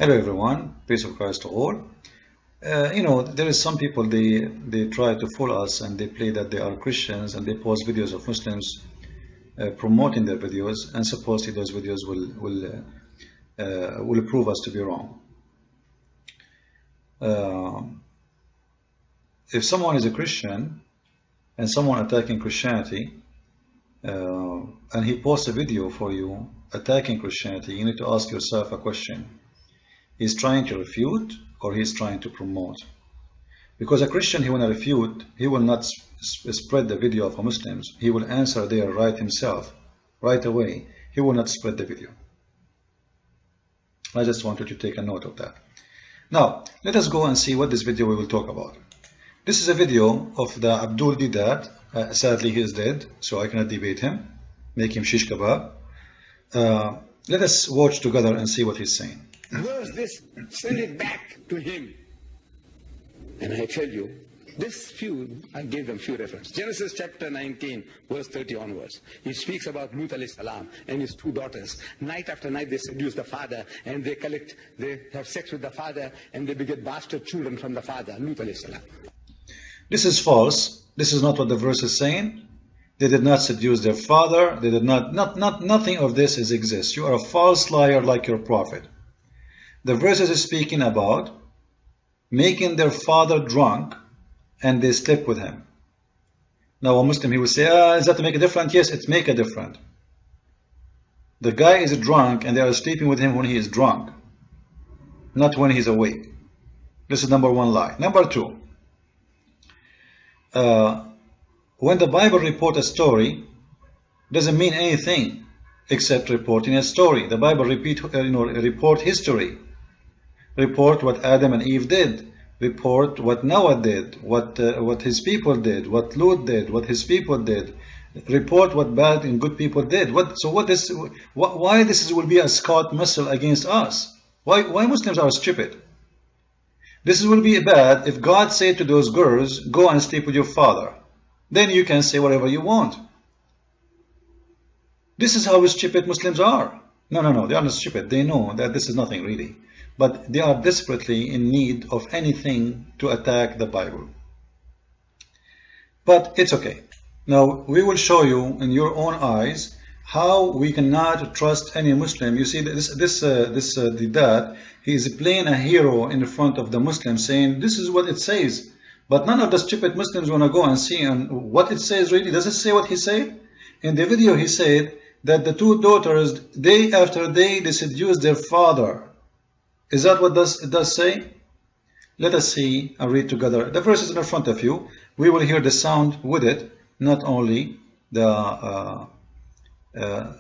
Hello everyone, peace of Christ to all. There is some people, they try to fool us and they play that they are Christians and they post videos of Muslims promoting their videos, and supposedly those videos will prove us to be wrong. If someone is a Christian and someone attacking Christianity and he posts a video for you attacking Christianity, you need to ask yourself a question. He's trying to refute or he's trying to promote? Because a Christian, he will not refute, he will not spread the video of Muslims. He will answer there right himself, right away. He will not spread the video. I just wanted to take a note of that. Now, let us go and see what this video we will talk about. This is a video of the Abdul did that. Sadly, he is dead, so I cannot debate him, make him shish kebab. Let us watch together and see what he's saying. Verse this, send it back to him. And I tell you, I gave them few references. Genesis chapter 19, verse 30 onwards. He speaks about Luth alayhi salam and his two daughters. Night after night they seduce the father and they have sex with the father and they beget bastard children from the father, Luth alayhi salam. This is false. This is not what the verse is saying. They did not seduce their father. They did nothing of this exists. You are a false liar like your prophet. The verse is speaking about making their father drunk and they slept with him. Now a Muslim, he will say, is that to make a difference? Yes, it make a difference. The guy is drunk and they are sleeping with him when he is drunk, not when he's awake. This is number one lie. Number two, when the Bible reports a story, doesn't mean anything except reporting a story. The Bible report history. Report what Adam and Eve did. Report what Noah did, what his people did, what Luth did, what his people did. Report what bad and good people did. Why this will be a Scott missile against us? Why Muslims are stupid? This will be bad if God said to those girls, go and sleep with your father. Then you can say whatever you want. This is how stupid Muslims are. No, they are not stupid. They know that this is nothing really. But they are desperately in need of anything to attack the Bible. But it's okay. Now we will show you in your own eyes how we cannot trust any Muslim. You see, the dad, he is playing a hero in front of the Muslims, saying this is what it says. But none of the stupid Muslims want to go and see what it says really. Does it say what he said? In the video he said that the two daughters, day after day, they seduced their father. Is that what it does say? Let us see and read together. The verse is in front of you. We will hear the sound with it, not only the...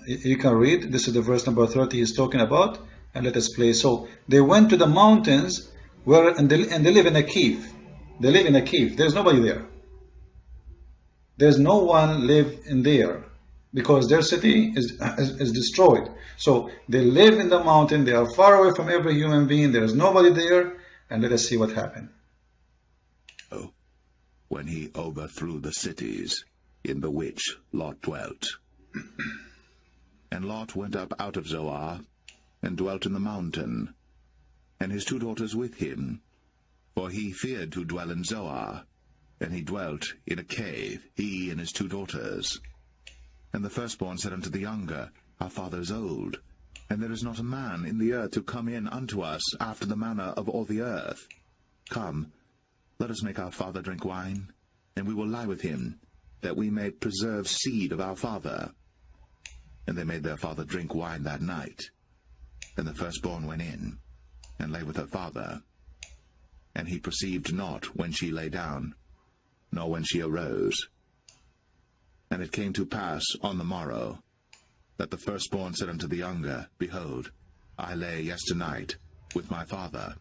you can read. This is the verse number 30 he's talking about. And let us play. So, they went to the mountains and they live in a cave. They live in a cave. There's nobody there. There's no one live in there, because their city is destroyed. So they live in the mountain, they are far away from every human being, there is nobody there, and let us see what happened. Oh, when he overthrew the cities in the which Lot dwelt. And Lot went up out of Zoar, and dwelt in the mountain, and his two daughters with him, for he feared to dwell in Zoar, and he dwelt in a cave, he and his two daughters. And the firstborn said unto the younger, our father is old, and there is not a man in the earth to come in unto us after the manner of all the earth. Come, let us make our father drink wine, and we will lie with him, that we may preserve seed of our father. And they made their father drink wine that night. And the firstborn went in, and lay with her father. And he perceived not when she lay down, nor when she arose. And it came to pass on the morrow, that the firstborn said unto the younger, behold, I lay yesternight with my father.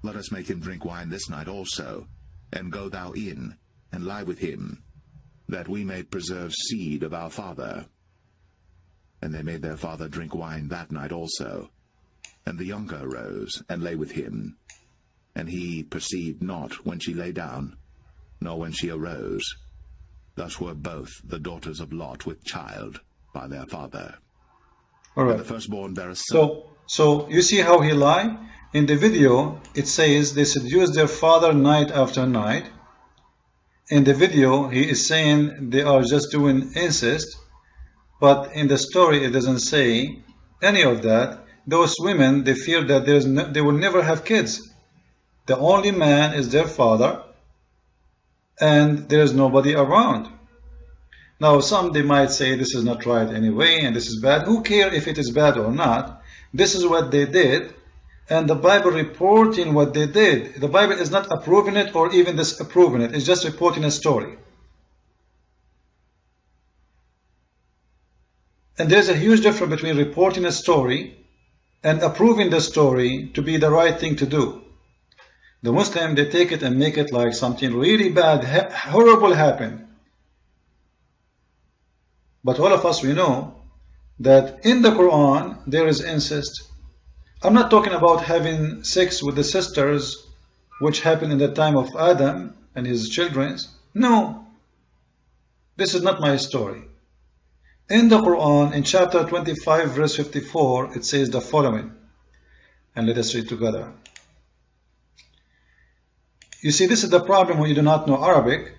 Let us make him drink wine this night also, and go thou in, and lie with him, that we may preserve seed of our father. And they made their father drink wine that night also. And the younger arose, and lay with him. And he perceived not when she lay down, nor when she arose. Thus were both the daughters of Lot with child by their father. All right. And the firstborn bare a son. So you see how he lied? In the video, it says they seduce their father night after night. In the video, he is saying they are just doing incest. But in the story, it doesn't say any of that. Those women, they fear that they will never have kids. The only man is their father, and there is nobody around. Now, some they might say this is not right anyway, and this is bad. Who cares if it is bad or not? This is what they did, and the Bible reporting what they did. The Bible is not approving it or even disapproving it. It's just reporting a story. And there's a huge difference between reporting a story and approving the story to be the right thing to do. The Muslim, they take it and make it like something really bad, horrible happened. But all of us, we know that in the Quran, there is incest. I'm not talking about having sex with the sisters, which happened in the time of Adam and his children. No, this is not my story. In the Quran, in chapter 25, verse 54, it says the following. And let us read together. You see, this is the problem when you do not know Arabic,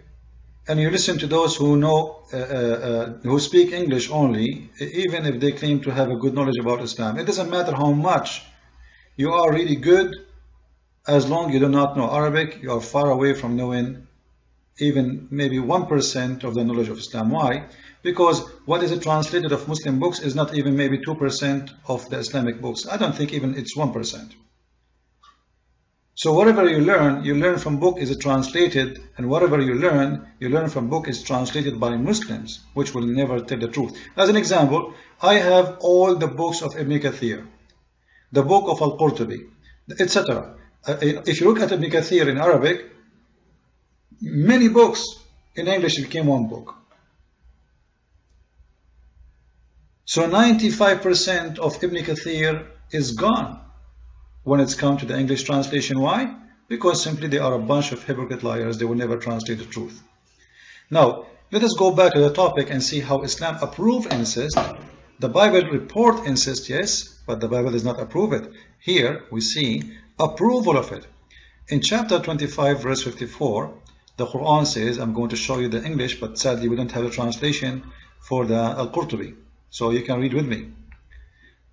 and you listen to those who know, who speak English only, even if they claim to have a good knowledge about Islam. It doesn't matter how much you are really good, as long as you do not know Arabic, you are far away from knowing even maybe 1% of the knowledge of Islam. Why? Because what is translated of Muslim books is not even maybe 2% of the Islamic books. I don't think even it's 1%. So whatever you learn from book is translated, and whatever you learn from book is translated by Muslims, which will never tell the truth. As an example, I have all the books of Ibn Kathir, the book of Al-Qurtubi, etc. If you look at Ibn Kathir in Arabic, many books in English became one book. So 95% of Ibn Kathir is gone when it's come to the English translation. Why? Because simply they are a bunch of hypocrite liars. They will never translate the truth. Now, let us go back to the topic and see how Islam approves incest. The Bible reports incest, yes, but the Bible does not approve it. Here we see approval of it. In chapter 25, verse 54, the Quran says, I'm going to show you the English, but sadly we don't have a translation for the Al-Qurtubi. So you can read with me.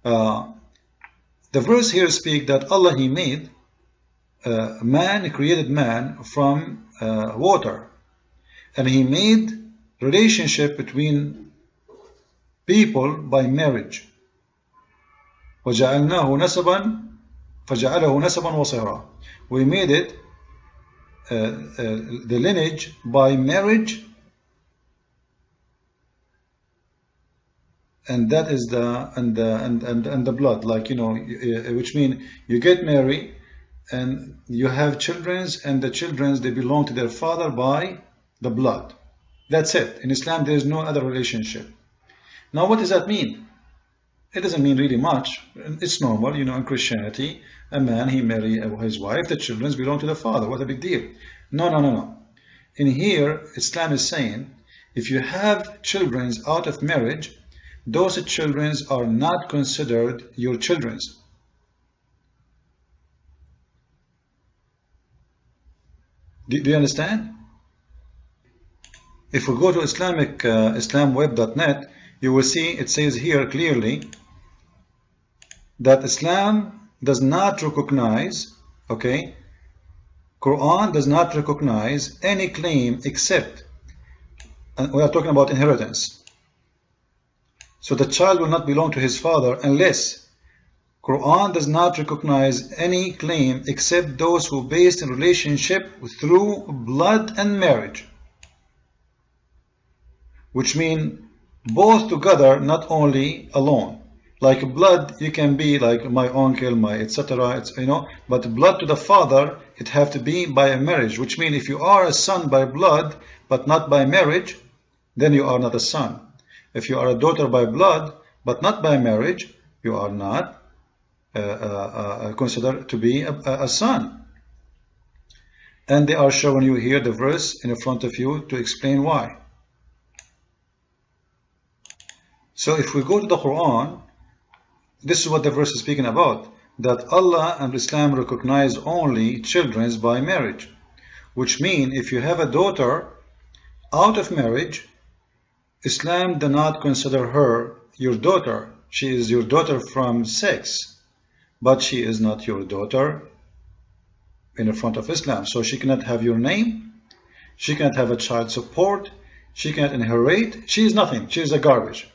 The verse here speaks that Allah, He made man, created man from water. And He made relationship between people by marriage. وَجَعَلْنَاهُ نَسَبًا فَجَعَلَهُ نَسَبًا وَصِهْرًا. We made it the lineage by marriage, and that is the blood, like, you know, which means you get married and you have children, and the children, they belong to their father by the blood. That's it. In Islam there is no other relationship. Now what does that mean? It doesn't mean really much. It's normal, you know, in Christianity, a man, he marry his wife, the children belong to the father. What a big deal. No. In here, Islam is saying, if you have children out of marriage, those children are not considered your children. Do you understand? If we go to islamweb.net, you will see it says here clearly that Islam does not recognize, okay, Quran does not recognize any claim except, and we are talking about inheritance. So the child will not belong to his father unless Quran does not recognize any claim except those who based in relationship through blood and marriage, which mean both together, not only alone. Like blood, you can be like my uncle, my etc. You know, but blood to the father, it have to be by a marriage, which means if you are a son by blood but not by marriage, then you are not a son. If you are a daughter by blood but not by marriage, you are not considered to be a son. And they are showing you here the verse in front of you to explain why. So if we go to the Quran, this is what the verse is speaking about, that Allah and Islam recognize only children by marriage, which means if you have a daughter out of marriage, Islam does not consider her your daughter. She is your daughter from sex, but she is not your daughter in the front of Islam. So she cannot have your name, she cannot have a child support, she cannot inherit, she is nothing, she is a garbage.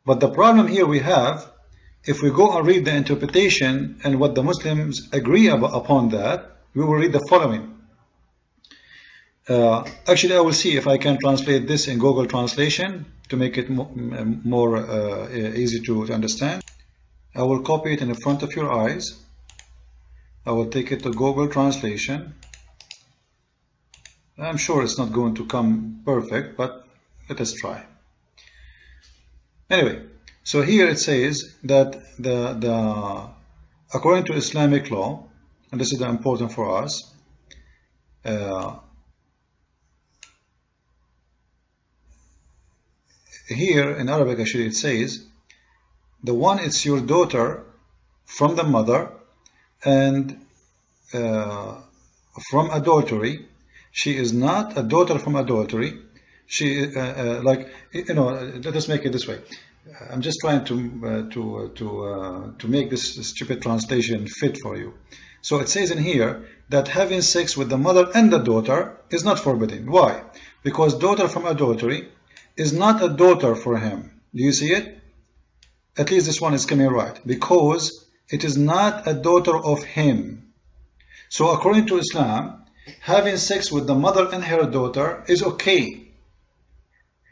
But the problem here we have, if we go and read the interpretation and what the Muslims agree upon that, we will read the following. Actually, I will see if I can translate this in Google Translation to make it more easy to understand. I will copy it in the front of your eyes. I will take it to Google Translation. I'm sure it's not going to come perfect, but let us try. Anyway, so here it says that according to Islamic law, and this is important for us, here in Arabic actually it says, the one is your daughter from the mother and from adultery. She is not a daughter from adultery. She like, you know, let us make it this way. I'm just trying to make this stupid translation fit for you. So it says in here that having sex with the mother and the daughter is not forbidden. Why? Because daughter from adultery is not a daughter for him. Do you see it? At least this one is coming right. Because it is not a daughter of him. So according to Islam, having sex with the mother and her daughter is okay.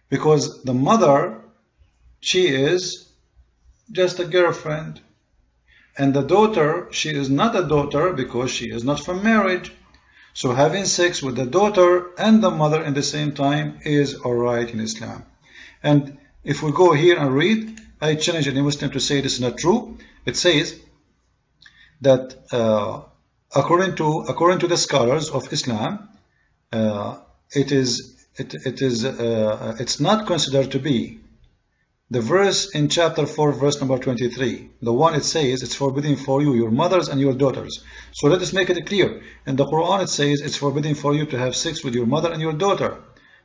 Because the mother, she is just a girlfriend. And the daughter, she is not a daughter because she is not from marriage. So having sex with the daughter and the mother at the same time is alright in Islam. And if we go here and read, I challenge any Muslim to say this is not true. It says that according to the scholars of Islam, it's not considered to be the verse in chapter 4 verse number 23, the one it says it's forbidden for you, your mothers and your daughters. So let us make it clear. In the Quran it says it's forbidden for you to have sex with your mother and your daughter,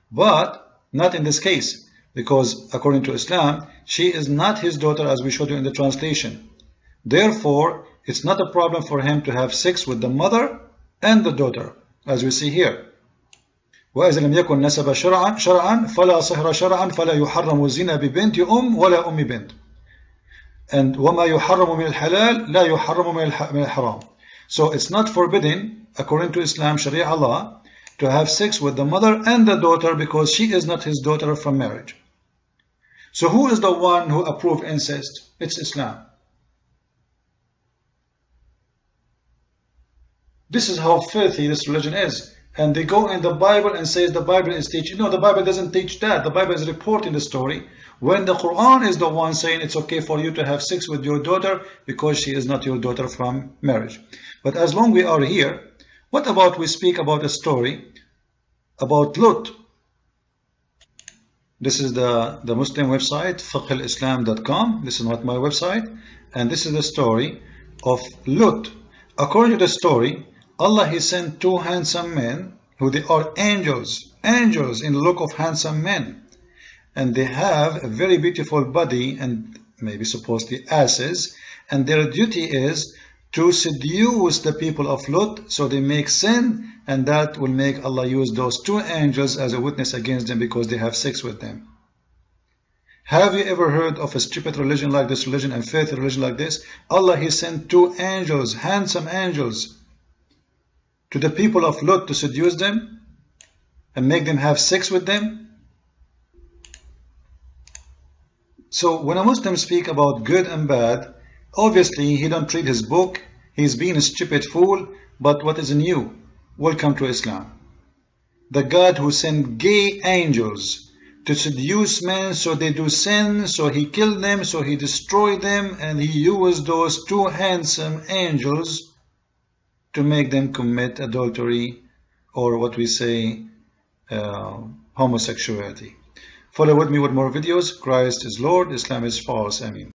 but not in this case, because according to Islam she is not his daughter, as we showed you in the translation. Therefore it's not a problem for him to have sex with the mother and the daughter, as we see here. وإذا لم يكن نسب شرعا فلا صهر شرعا فلا يحرم الزنا ببنت ولا أم بنت. And وما يحرم من الحلال لا يحرم من الحرام. So it's not forbidden according to Islam, Sharia Allah, to have sex with the mother and the daughter because she is not his daughter from marriage. So who is the one who approved incest? It's Islam. This is how filthy this religion is. And they go in the Bible and say the Bible is teaching. No, the Bible doesn't teach that. The Bible is reporting the story. When the Quran is the one saying it's okay for you to have sex with your daughter because she is not your daughter from marriage. But as long we are here, what about we speak about a story about Luth? This is the Muslim website, fiqhislam.com. This is not my website. And this is the story of Luth. According to the story, Allah, He sent two handsome men who they are angels in the look of handsome men, and they have a very beautiful body and maybe supposedly asses, and their duty is to seduce the people of Luth so they make sin, and that will make Allah use those two angels as a witness against them because they have sex with them. Have you ever heard of a stupid religion like this religion and faith religion like this? Allah, He sent two angels, handsome angels, to the people of Luth to seduce them and make them have sex with them. So when a Muslim speaks about good and bad, obviously he don't read his book, he's being a stupid fool. But what is new? Welcome to Islam. The God who sent gay angels to seduce men so they do sin, so He killed them, so He destroyed them, and He used those two handsome angels to make them commit adultery, or what we say, homosexuality. Follow with me with more videos. Christ is Lord, Islam is false. Ameen.